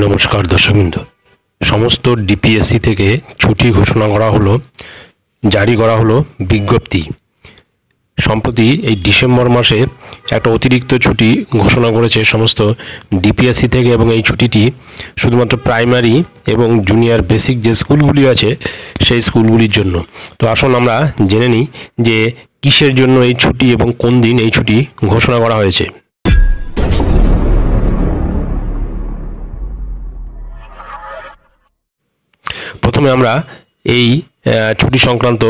নমস্কার দর্শকবৃন্দ, সমস্ত ডিপিএসসি থেকে ছুটি ঘোষণা করা হলো, জারি করা হলো বিজ্ঞপ্তি। সম্প্রতি এই ডিসেম্বর মাসে একটা অতিরিক্ত ছুটি ঘোষণা করেছে সমস্ত ডিপিএসসি থেকে, এবং এই ছুটিটি শুধুমাত্র প্রাইমারি এবং জুনিয়র বেসিক যে স্কুলগুলি আছে সেই স্কুলগুলির জন্য। তো আসুন আমরা জেনে নিই যে কিসের জন্য এই ছুটি এবং কোন দিন এই ছুটি ঘোষণা করা হয়েছে। প্রথমে আমরা এই ছুটি সংক্রান্ত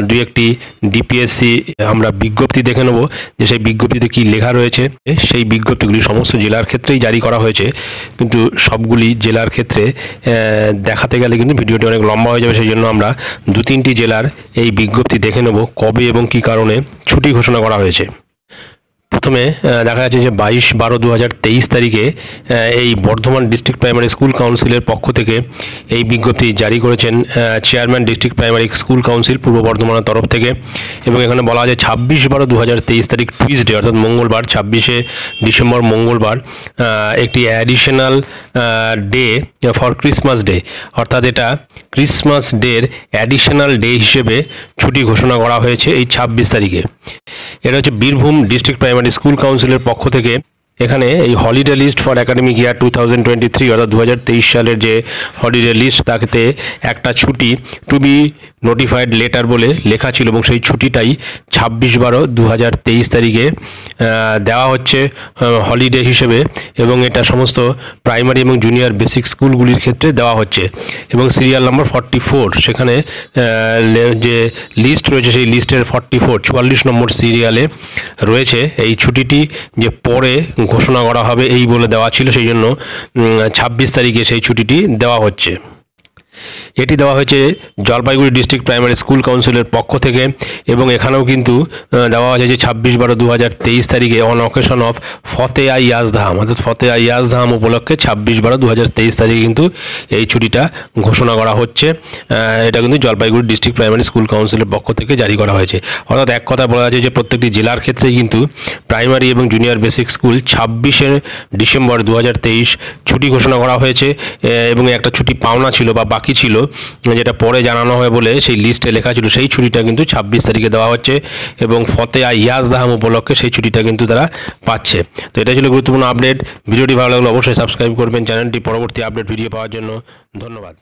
দুই একটি ডিপিএসসি আমরা বিজ্ঞপ্তি দেখে নেব যে সেই বিজ্ঞপ্তিতে কি লেখা রয়েছে। সেই বিজ্ঞপ্তিগুলি সমস্ত জেলার ক্ষেত্রেই জারি করা হয়েছে, কিন্তু সবগুলি জেলার ক্ষেত্রে দেখাতে গেলে কিন্তু ভিডিওটি অনেক লম্বা হয়ে যাবে। সেই জন্য আমরা দু তিনটি জেলার এই বিজ্ঞপ্তি দেখে নেব কবে এবং কী কারণে ছুটি ঘোষণা করা হয়েছে। প্রথমে দেখা যাচ্ছে যে 22/12/2023 তারিখে এই বর্ধমান ডিস্ট্রিক্ট প্রাইমারি স্কুল কাউন্সিলের পক্ষ থেকে এই বিজ্ঞপ্তি জারি করেছেন chairman district primary school council পূর্ব বর্ধমানের তরফ থেকে। এবং এখানে বলা যায় 26/12/2023 তারিখ টুইসডে অর্থাৎ মঙ্গলবার, 26শে ডিসেম্বর মঙ্গলবার একটি additional day for Christmas day, অর্থাৎ এটা ক্রিসমাস ডের অ্যাডিশনাল ডে হিসেবে ছুটি ঘোষণা করা হয়েছে এই 26 তারিখে। এটা হচ্ছে বীরভূম ডিস্ট্রিক্ট প্রাইমারি স্কুল কাউন্সিলের পক্ষ থেকে। এখানে এই holiday list for academic year 2023 অর্থাৎ 2023 সালের যে হলিডে লিস্ট তাতে একটা ছুটি টু বি নোটিফাইড লেটার বলে লেখা ছিল, এবং সেই ছুটিটাই 26/12/2023 তারিখে দেওয়া হচ্ছে হলিডে হিসেবে, এবং এটা সমস্ত প্রাইমারি এবং জুনিয়র বেসিক স্কুলগুলির ক্ষেত্রে দেওয়া হচ্ছে। এবং সিরিয়াল নাম্বার 44 সেখানে যে লিস্ট রয়েছে সেই লিস্টের 44 নম্বর সিরিয়ালে রয়েছে এই ছুটিটি, যে পরে ঘোষণা করা হবে এই বলে দেওয়া ছিল, সেই জন্য 26 তারিখে সেই ছুটিটি দেওয়া হচ্ছে। এটি দেওয়া হয়েছে জলপাইগুড়ি ডিস্ট্রিক্ট প্রাইমারি স্কুল কাউন্সিলের পক্ষ থেকে, এবং এখানেও কিন্তু দেওয়া হয়েছে যে 26/12/2023 তারিখে অন অকেশন অফ ফতেয়া ইয়াজধাম, অর্থাৎ ফতেয়া ইয়াজধাম উপলক্ষে 26/12/2023 তারিখে কিন্তু এই ছুটিটা ঘোষণা করা হচ্ছে। এটা কিন্তু জলপাইগুড়ি ডিস্ট্রিক্ট প্রাইমারি স্কুল কাউন্সিলের পক্ষ থেকে জারি করা হয়েছে। অর্থাৎ এক কথা বলা যাচ্ছে যে প্রত্যেকটি জেলার ক্ষেত্রেই কিন্তু প্রাইমারি এবং জুনিয়র বেসিক স্কুল 26শে ডিসেম্বর 2023 ছুটি ঘোষণা করা হয়েছে, এবং একটা ছুটি পাওনা ছিল বা বাকি ছিল যেটা পরে জানানো হয় বলে সেই লিস্টে লেখা ছিল, সেই ছুটিটা কিন্তু 26 তারিখে দেওয়া হচ্ছে, এবং ফতেয়া ইয়াজধাম উপলক্ষে সেই ছুটিটা কিন্তু তারা পাচ্ছে। তো এটা ছিল গুরুত্বপূর্ণ আপডেট। ভিডিওটি ভালো লাগলে অবশ্যই সাবস্ক্রাইব করবেন চ্যানেলটি পরবর্তী আপডেট ভিডিও পাওয়ার জন্য। ধন্যবাদ।